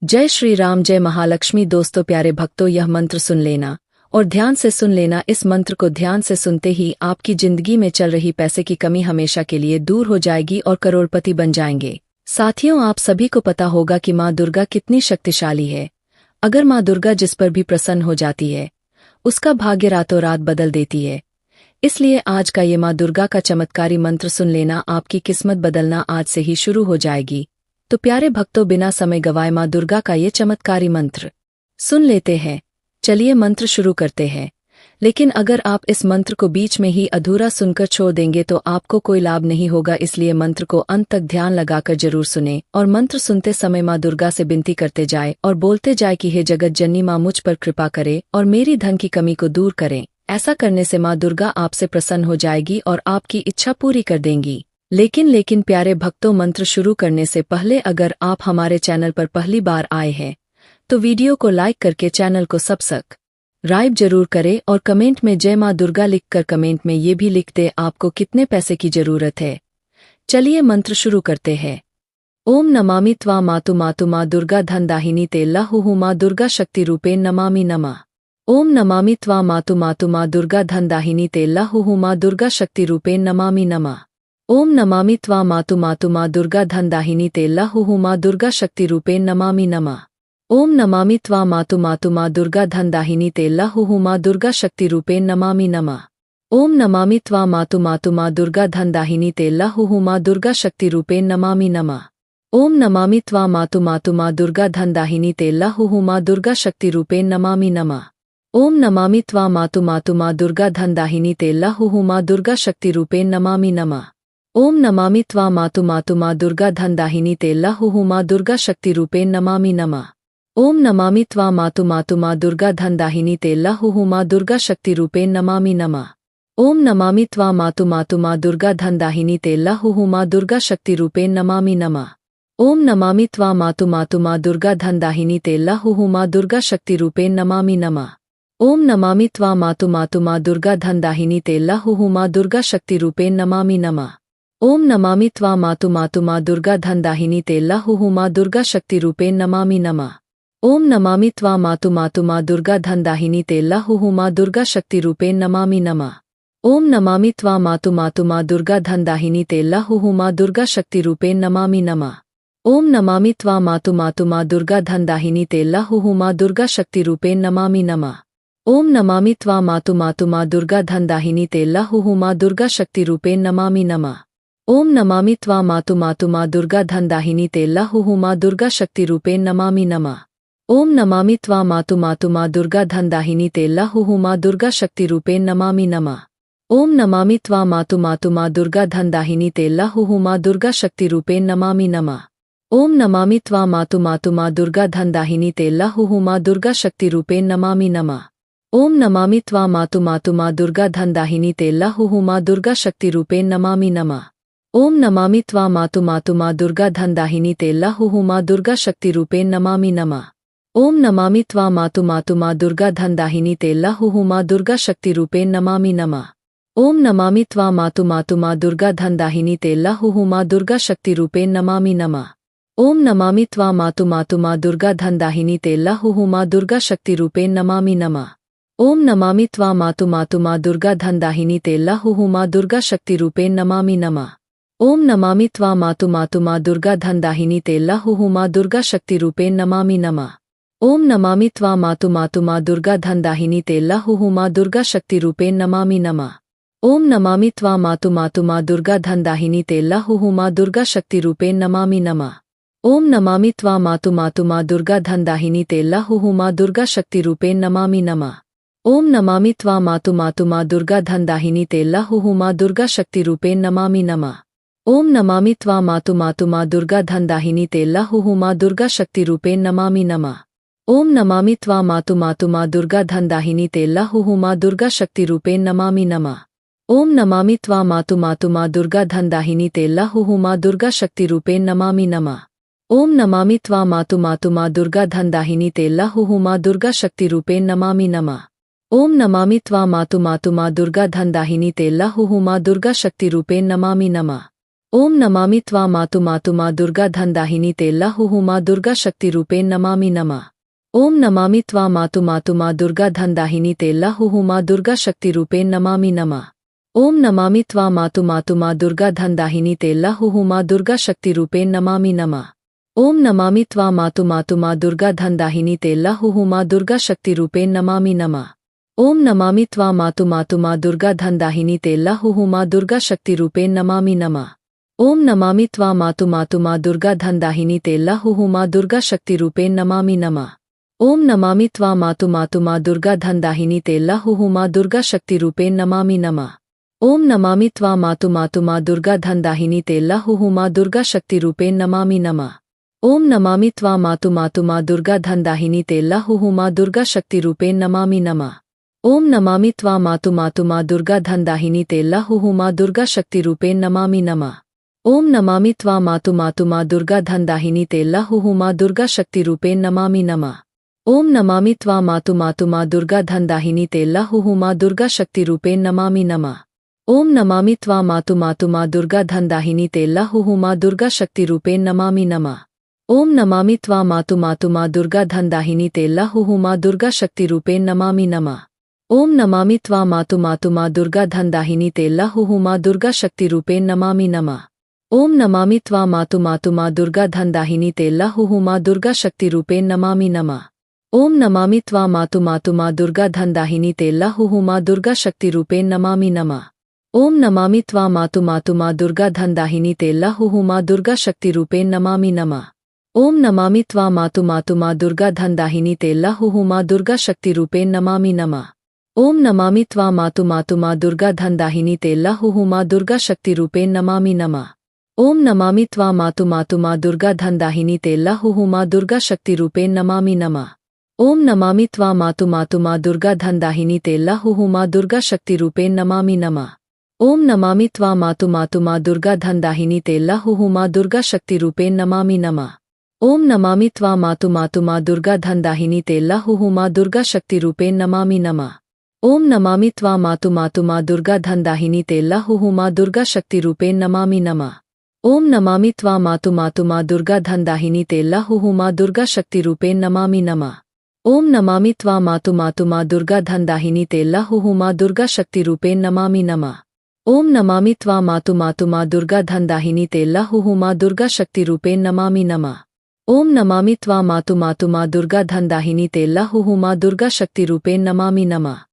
जय श्री राम, जय महालक्ष्मी। दोस्तों प्यारे भक्तों, यह मंत्र सुन लेना और ध्यान से सुन लेना। इस मंत्र को ध्यान से सुनते ही आपकी जिंदगी में चल रही पैसे की कमी हमेशा के लिए दूर हो जाएगी और करोड़पति बन जाएंगे। साथियों, आप सभी को पता होगा कि माँ दुर्गा कितनी शक्तिशाली है। अगर माँ दुर्गा जिस पर भी प्रसन्न हो जाती है, उसका भाग्य रातों रात बदल देती है। इसलिए आज का ये माँ दुर्गा का चमत्कारी मंत्र सुन लेना, आपकी किस्मत बदलना आज से ही शुरू हो जाएगी। तो प्यारे भक्तों, बिना समय गवाए माँ दुर्गा का ये चमत्कारी मंत्र सुन लेते हैं। चलिए मंत्र शुरू करते हैं। लेकिन अगर आप इस मंत्र को बीच में ही अधूरा सुनकर छोड़ देंगे तो आपको कोई लाभ नहीं होगा। इसलिए मंत्र को अंत तक ध्यान लगाकर जरूर सुने और मंत्र सुनते समय माँ दुर्गा से विनती करते जाए और बोलते जाए कि हे जगत जननी माँ, मुझ पर कृपा करे और मेरी धन की कमी को दूर करें। ऐसा करने से माँ दुर्गा आपसे प्रसन्न हो जाएगी और आपकी इच्छा पूरी कर देंगी। लेकिन प्यारे भक्तों, मंत्र शुरू करने से पहले अगर आप हमारे चैनल पर पहली बार आए हैं तो वीडियो को लाइक करके चैनल को सब्सक्राइब जरूर करें और कमेंट में जय माँ दुर्गा लिखकर कमेंट में ये भी लिख दे आपको कितने पैसे की जरूरत है। चलिए मंत्र शुरू करते हैं। ओम नमामि त्वा मातु मातु माँ दुर्गा धन दाहिनी ते लहु माँ दुर्गा शक्ति रूपेण नमामि नमः। ओम नमामि त्वा मातु मातु माँ दुर्गा धन दाहिनी ते लहु माँ दुर्गा शक्ति रूपेण नमामि नमः। ओम नमामि त्वा मातु मातु माँ दुर्गा धन दाहिनी ते लहु माँ दुर्गा शक्ति रूपेण नमामि नमः। ओम नमामि त्वा मातु मातु माँ दुर्गा धन दाहिनी ते लहु माँ दुर्गा शक्ति रूपेण नमामि नमः। ओम नमामि त्वा मातु मातु माँ दुर्गा धन दाहिनी ते लहु माँ दुर्गा शक्ति रूपेण नमामि नमः। ओम नमामि त्वा मातु मातु माँ दुर्गा धन दाहिनी ते लहु माँ दुर्गा शक्ति रूपेण नमामि नमः। ओम नमामि त्वा मातु मातु माँ दुर्गा धन दाहिनी ते लहु माँ दुर्गा शक्ति रूपेण नमामि नमः। ओम नमामि त्वा मातु मातु माँ दुर्गा धन दाहिनी ते लहु माँ दुर्गा शक्ति रूपेण नमामि नमः। ओम नमामि त्वा मातु मातु माँ दुर्गा धन दाहिनी ते लहु माँ दुर्गा शक्ति रूपेण नमामि नमः। ओम नमामि त्वा मातु मातु माँ दुर्गा धन दाहिनी ते लहु माँ दुर्गा शक्ति रूपेण नमामि नमः। ओम नमामि त्वा मातु मातु माँ दुर्गा धन दाहिनी ते लहु माँ दुर्गा शक्ति रूपेण नमामि नमः। ओम नमामि त्वा मातु मातु माँ दुर्गा धन दाहिनी ते लहु माँ दुर्गा शक्ति रूपेण नमामि नमः। ओम नमामि त्वा मातु मातु माँ दुर्गा धन दाहिनी ते लहु माँ दुर्गा शक्ति रूपेण नमामि नमः। ओम नमामि त्वा मातु मातु माँ दुर्गा धन दाहिनी ते लहु माँ दुर्गा शक्ति रूपेण नमामि नमः। ओम नमामि त्वा मातु मातु माँ दुर्गा धन दाहिनी ते लहु माँ दुर्गा शक्ति रूपेण नमामि नमः। ओम नमामि त्वा मातु मातु माँ दुर्गा धन दाहिनी ते लहु माँ दुर्गा शक्ति रूपेण नमामि नमः। ओम नमामि त्वा मातु मातु माँ दुर्गा धन दाहिनी ते लहु माँ दुर्गा शक्ति रूपेण नमामि नमः। ओम नमामि त्वा मातु मातु माँ दुर्गा धन दाहिनी ते लहु माँ दुर्गा शक्ति रूपेण नमामि नमः। ओम नमामि त्वा मातु मातु माँ दुर्गा धन दाहिनी ते लहु माँ दुर्गा शक्ति रूपेण नमामि नमः। ओम नमामि त्वा मातु मातु माँ दुर्गा धन दाहिनी ते लहु माँ दुर्गा शक्ति रूपेण नमामि नमः। ओम नमामि त्वा मातु मातु माँ दुर्गा धन दाहिनी ते लहु माँ दुर्गा शक्ति रूपेण नमामि नमः। ओम नमामि त्वा मातु मातु माँ दुर्गा धन दाहिनी ते लहु माँ दुर्गा शक्ति रूपेण नमामि नमः। ओम नमामि त्वा मातु मातु माँ दुर्गा धन दाहिनी ते लहु माँ दुर्गा शक्ति रूपेण नमामि नमः। ओम नमामि त्वा मातु मातु माँ दुर्गा धन दाहिनी ते लहु माँ दुर्गा शक्ति रूपेण नमामि नमः। ओम नमामि त्वा मातु मातु माँ दुर्गा धन दाहिनी ते लहु माँ दुर्गा शक्ति रूपेण नमामि नमः। ओम नमामि त्वा मातु मातु माँ दुर्गा धन दाहिनी ते लहु माँ दुर्गा शक्ति रूपेण नमामि नमः। ओम नमामि त्वा मातु मातु माँ दुर्गा धन दाहिनी ते लहु माँ दुर्गा शक्ति रूपेण नमामि नमः। ओम नमामि त्वा मातु मातु माँ दुर्गा धन दाहिनी ते लहु माँ दुर्गा शक्ति रूपेण नमामि नमः। ओम नमामि त्वा मातु मातु माँ दुर्गा धन दाहिनी ते लहु माँ दुर्गा शक्ति रूपेण नमामि नमः। ओम नमामि त्वा मातु मातु माँ दुर्गा धन दाहिनी ते लहु माँ दुर्गा शक्ति रूपेण नमामि नमः। ओम नमामि त्वा मातु मातु माँ दुर्गा धन दाहिनी ते लहु माँ दुर्गा शक्ति रूपेण नमामि नमः। ओम नमामि त्वा मातु मातु माँ दुर्गा धन दाहिनी ते लहु माँ दुर्गा शक्ति रूपेण नमामि नमः। ओम नमामि त्वा मातु मातु माँ दुर्गा धन दाहिनी ते लहु माँ दुर्गा शक्ति रूपेण नमामि नमः। ओम नमामि त्वा मातु मातु माँ दुर्गा धन दाहिनी ते लहु माँ दुर्गा शक्ति रूपेण नमामि नमः। ओम नमामि त्वा मातु मातु माँ दुर्गा धन दाहिनी ते लहु माँ दुर्गा शक्ति रूपेण नमामि नमः। ओम नमामि त्वा मातु मातु माँ दुर्गा धन दाहिनी ते लहु माँ दुर्गा शक्ति रूपेण नमामि नमः। ओम नमामि त्वा मातु मातु माँ दुर्गा धन दाहिनी ते लहु माँ दुर्गा शक्ति रूपेण नमामि नमः। ओम नमामि त्वा मातु मातु मा दुर्गा धनदाहिनी तेल्ला हुहु मा दुर्गा शक्ति रूपेण नमामि नमः। ओम नमामि त्वा मातु मातु मा दुर्गा धनदाहिनी तेल्ला हुहु मा दुर्गा शक्ति रूपेण नमामि नमः। ओम नमामि त्वा मातु मातु मा दुर्गा धनदाहिनी तेल्ला हुहु मा दुर्गा शक्ति रूपेण नमामि नमः। ओम नमामि त्वा मातु मातु मा दुर्गा धनदाहिनी तेल्ला हुहु मा दुर्गा शक्ति रूपेण नमामि नमः। ओम नमामि त्वा मातु मातु मा दुर्गा धनदाहिनी तेल्ला हुहु मा दुर्गा शक्ति रूपेण नमामि नमः। ओम नमामि त्वा मातु मातु मा दुर्गा धनदाहिनी तेल्ला हुहु मा दुर्गा शक्ति रूपेण नमामि नमः। ओम नमामि त्वा मातु मातु मा दुर्गा धनदाहिनी तेल्ला हुहु मा दुर्गा शक्ति रूपेण नमामि नमः। ओम नमामि त्वा मातु मातु मा दुर्गा धनदाहिनी तेल्ला हुहु मा दुर्गा शक्ति रूपेण नमामि नमः। ओम नमामि त्वा मातु मातु मा दुर्गा धनदाहिनी तेल्ला हुहु मा दुर्गा शक्ति रूपेण नमामि नमः। ओम नमामि त्वा मातु मातु मा दुर्गा धनदाहिनी तेल्ला हुहु मा दुर्गा शक्ति रूपेण नमामि नमः। ओम नमामि त्वा मातु मातु मा दुर्गा धनदाहिनी तेल्ला हुहु मा दुर्गा शक्ति रूपेण नमामि नमः। ओम नमामि त्वा मातु मातु मा दुर्गा धनदाहिनी तेल्ला हुहु मा दुर्गा शक्ति रूपेण नमामि नमः। ओम नमामि त्वा मातु मातु मा दुर्गा धनदाहिनी तेल्ला हुहु मा दुर्गा शक्ति रूपेण नमामि नमः। ओम नमामि त्वा मातु मातु मा दुर्गा धनदाहिनी तेल्ला हुहु मा दुर्गा शक्ति रूपेण नमामि नमः। ओम नमामि त्वा मातु मातु मा दुर्गा धनदाहिनी तेल्ला हुहु मा दुर्गा शक्ति रूपेण नमामि नमः। ओम नमामि त्वा मातु मातु मा दुर्गा धनदाहिनी तेल्ला हुहु मा दुर्गा शक्ति रूपेण नमामि नमः। ओम नमामि त्वा मातु मातु मा दुर्गा धनदाहिनी तेल्ला हुहु मा दुर्गा शक्ति रूपेण नमामि नमः। ओम नमामि त्वा मातु मातु मा दुर्गा धनदाहिनी तेल्ला हुहु मा दुर्गा शक्ति रूपेण नमामि नमः। ओम नमामि त्वा मातु मातु मा दुर्गा धनदाहिनी तेल्ला हुहु मा दुर्गा शक्ति रूपेण नमामि नमः। ओम नमामि त्वा मातु मातु मा दुर्गा धनदाहिनी तेल्ला हुहु मा दुर्गा शक्ति रूपेण नमामि नमः। ओम नमामि त्वा मातु मातु मा दुर्गा धनदाहिनी तेल्ला हुहु मा दुर्गा शक्ति रूपेण नमामि नमः। ओम नमामि त्वा मातु मातु मा दुर्गा धनदाहिनी तेल्ला हुहु मा दुर्गा शक्ति रूपेण नमामि नमः। ओम नमामि त्वा मातु मातु मा दुर्गा धनदाहिनी तेल्ला हुहु मा दुर्गा शक्ति रूपेण नमामि नमः। ओम नमामि त्वा मातु मातु मा दुर्गा धनदाहिनी तेल्ला हुहु मा दुर्गा शक्ति रूपेण नमामि नमः। ओम नमामि त्वा मातु मातु मा दुर्गा धनदाहिनी तेल्ला हुहु मा दुर्गा शक्ति रूपेण नमामि नमः। ओम नमामि त्वा मातु मातु मा दुर्गा धनदाहिनी तेल्ला हुहु मा दुर्गा शक्ति रूपेण नमामि नमः। ओम नमामि त्वा मातु मातु मा दुर्गा धनदाहिनी तेल्ला हुहु मा दुर्गा शक्ति रूपेण नमामि नमः। ओम नमामि त्वा मातु मातु मा दुर्गा धनदाहिनी तेल्ला हुहु मा दुर्गा शक्ति रूपेण नमामि नमः। ओम नमामि त्वा मातु मातु मा दुर्गा धनदाहिनी तेल्ला हुहु मा दुर्गा शक्ति रूपेण नमामि नमः।